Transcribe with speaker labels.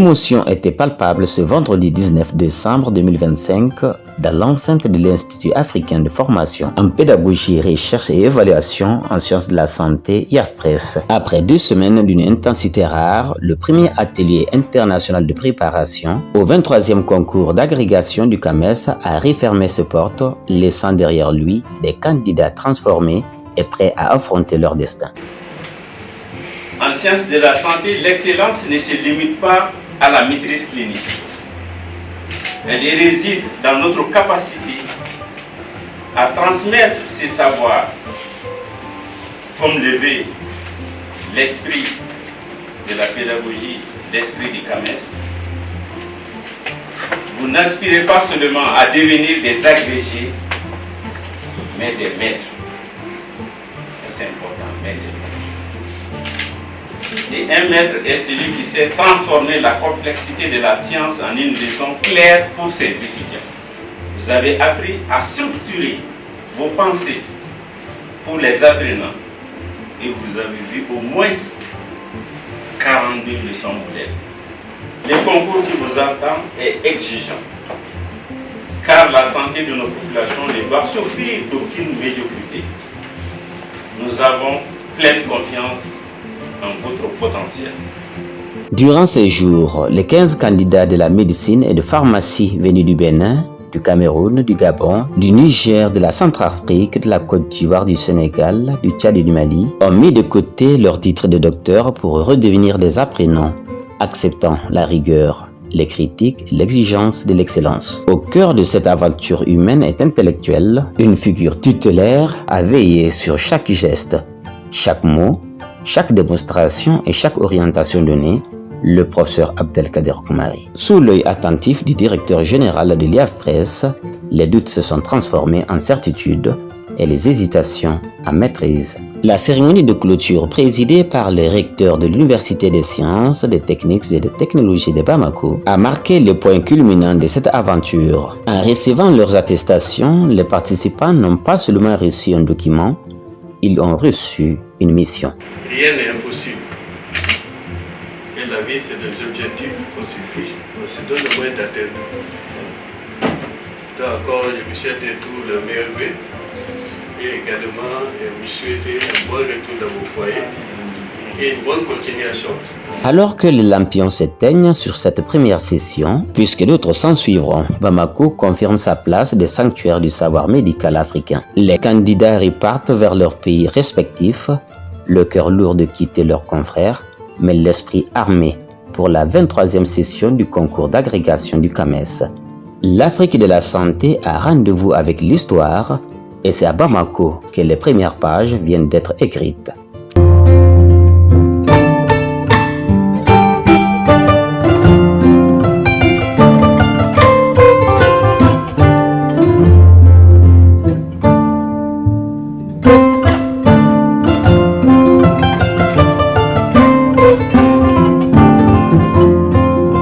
Speaker 1: L'émotion était palpable ce vendredi 19 décembre 2025 dans l'enceinte de l'Institut africain de formation en pédagogie, recherche et évaluation en sciences de la santé IAFPRES. Après 2 semaines d'une intensité rare, le premier atelier international de préparation au 23e concours d'agrégation du CAMES a refermé ses portes, laissant derrière lui des candidats transformés et prêts à affronter leur destin.
Speaker 2: En sciences de la santé, l'excellence ne se limite pas à la maîtrise clinique. Elle y réside dans notre capacité à transmettre ces savoirs, comme le veut l'esprit de la pédagogie, l'esprit du CAMES. Vous n'aspirez pas seulement à devenir des agrégés, mais des maîtres. Ça, c'est important, mais des maîtres. Et un maître est celui qui sait transformer la complexité de la science en une leçon claire pour ses étudiants. Vous avez appris à structurer vos pensées pour les apprenants et vous avez vu au moins 42 leçons modèles. Le concours qui vous attend est exigeant, car la santé de nos populations ne doit souffrir d'aucune médiocrité. Nous avons pleine confiance en votre potentiel.
Speaker 1: Durant ces jours, les 15 candidats de la médecine et de pharmacie venus du Bénin, du Cameroun, du Gabon, du Niger, de la Centrafrique, de la Côte d'Ivoire, du Sénégal, du Tchad et du Mali ont mis de côté leur titre de docteur pour redevenir des apprenants, acceptant la rigueur, les critiques et l'exigence de l'excellence. Au cœur de cette aventure humaine et intellectuelle, une figure tutélaire a veillé sur chaque geste, chaque mot, chaque démonstration et chaque orientation donnée, le professeur Abdelkader Koumari. Sous l'œil attentif du directeur général de l'IAFPRES, les doutes se sont transformés en certitudes et les hésitations en maîtrise. La cérémonie de clôture présidée par le recteur de l'Université des sciences, des techniques et des technologies de Bamako a marqué le point culminant de cette aventure. En recevant leurs attestations, les participants n'ont pas seulement reçu un document, ils ont reçu une mission.
Speaker 3: Rien n'est impossible. Et la vie, c'est des objectifs qu'on se fixe, on se donne le moyen d'atteindre. Donc encore, je vous souhaite tout le meilleur vœu et également vous souhaiter un bon retour dans vos foyers et une bonne continuation.
Speaker 1: Alors que les lampions s'éteignent sur cette première session, puisque d'autres s'en suivront, Bamako confirme sa place des sanctuaires du savoir médical africain. Les candidats repartent vers leurs pays respectifs, le cœur lourd de quitter leurs confrères, mais l'esprit armé pour la 23e session du concours d'agrégation du CAMES. L'Afrique de la santé a rendez-vous avec l'histoire et c'est à Bamako que les premières pages viennent d'être écrites.